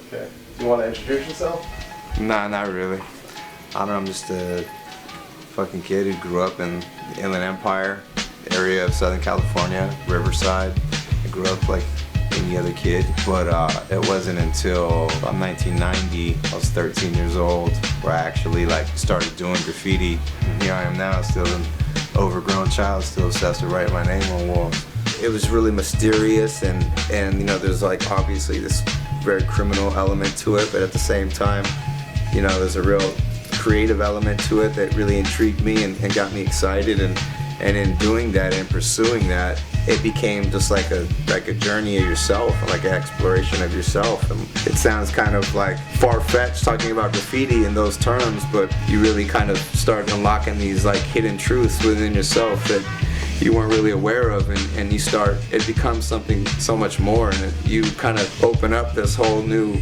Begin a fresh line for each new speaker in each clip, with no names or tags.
Okay. Do you want to introduce yourself?
Nah, not really. I don't know, I'm just a fucking kid who grew up in the Inland Empire area of Southern California, Riverside. I grew up like any other kid, but it wasn't until about 1990, I was 13 years old, where I actually like started doing graffiti. And here I am now, still an overgrown child, still obsessed with writing my name on walls. It was really mysterious, and you know, there's like obviously this very criminal element to it, but at the same time, you know, there's a real creative element to it that really intrigued me and got me excited, and in doing that and pursuing that, it became just like a journey of yourself, like an exploration of yourself. And it sounds kind of like far-fetched talking about graffiti in those terms, but you really kind of start unlocking these like hidden truths within yourself that you weren't really aware of, and you start, it becomes something so much more, and you kind of open up this whole new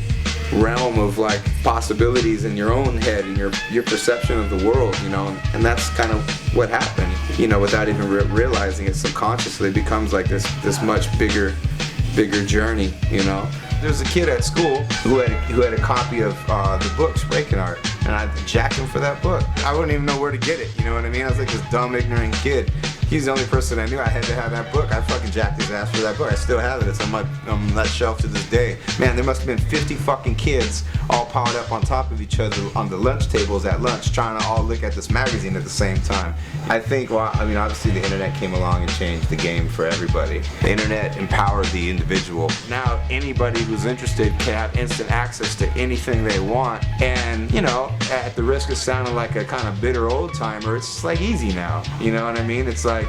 realm of like possibilities in your own head and your perception of the world, you know, and that's kind of what happened, you know, without even realizing it subconsciously. It becomes like this much bigger journey, you know. There was a kid at school who had a copy of the book Breaking Art, and I jacked him for that book. I wouldn't even know where to get it, you know what I mean? I was like this dumb, ignorant kid. He's the only person I knew. I had to have that book. I fucking jacked his ass for that book. I still have it. It's on that shelf to this day. Man, there must have been 50 fucking kids all piled up on top of each other on the lunch tables at lunch, trying to all look at this magazine at the same time. I think, well, I mean, obviously the internet came along and changed the game for everybody. The internet empowered the individual. Now anybody who's interested can have instant access to anything they want, and you know, at the risk of sounding like a kind of bitter old timer, it's just like easy now. You know what I mean? It's like,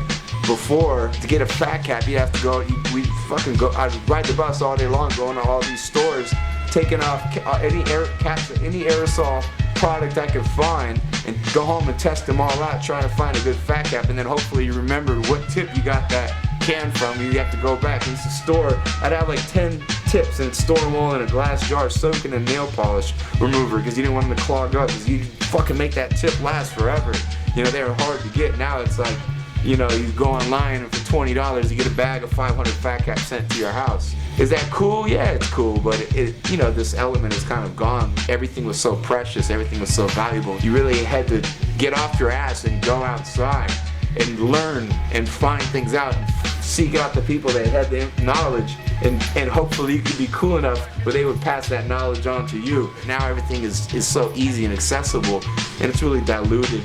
before, to get a fat cap, you have to go, I'd ride the bus all day long, going to all these stores, taking off any aerosol product I could find, and go home and test them all out, trying to find a good fat cap, and then hopefully you remember what tip you got that can from. You have to go back. And it's a store, I'd have like 10 tips and store them all in a glass jar, soaking in nail polish remover, because you didn't want them to clog up, because you fucking make that tip last forever. You know, they were hard to get. Now it's like, you know, you go online and for $20 you get a bag of 500 fat caps sent to your house. Is that cool? Yeah, it's cool, but it you know, this element is kind of gone. Everything was so precious, everything was so valuable. You really had to get off your ass and go outside and learn and find things out and seek out the people that had the knowledge, and hopefully you could be cool enough where they would pass that knowledge on to you. Now everything is so easy and accessible, and it's really diluted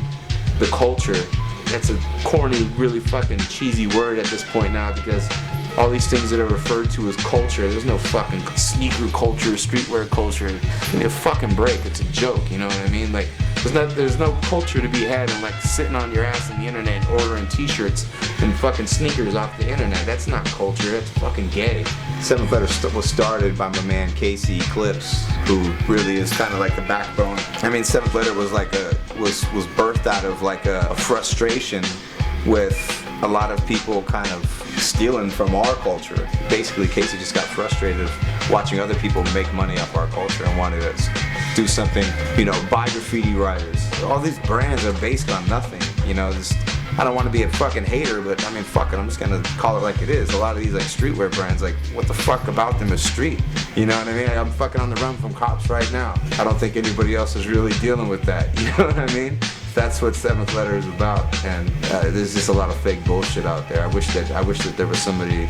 the culture. That's a corny, really fucking cheesy word at this point now, because all these things that are referred to as culture, there's no fucking sneaker culture, streetwear culture. Give me a fucking break. It's a joke, you know what I mean? Like, there's no culture to be had in like sitting on your ass on the internet and ordering t-shirts and fucking sneakers off the internet. That's not culture, that's fucking gay. Seventh Letter was started by my man Casey Eclipse, who really is kind of like the backbone. I mean, Seventh Letter was like was birthed out of like a frustration with a lot of people kind of stealing from our culture. Basically, Casey just got frustrated watching other people make money off our culture and wanted to do something, you know, buy graffiti writers. All these brands are based on nothing, you know. I don't want to be a fucking hater, but I mean, fuck it, I'm just gonna call it like it is. A lot of these like streetwear brands, like, what the fuck about them is street? You know what I mean? I'm fucking on the run from cops right now. I don't think anybody else is really dealing with that, you know what I mean? That's what Seventh Letter is about, and there's just a lot of fake bullshit out there. I wish that there was somebody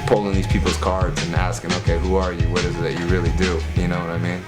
pulling these people's cards and asking, okay, who are you? What is it that you really do? You know what I mean?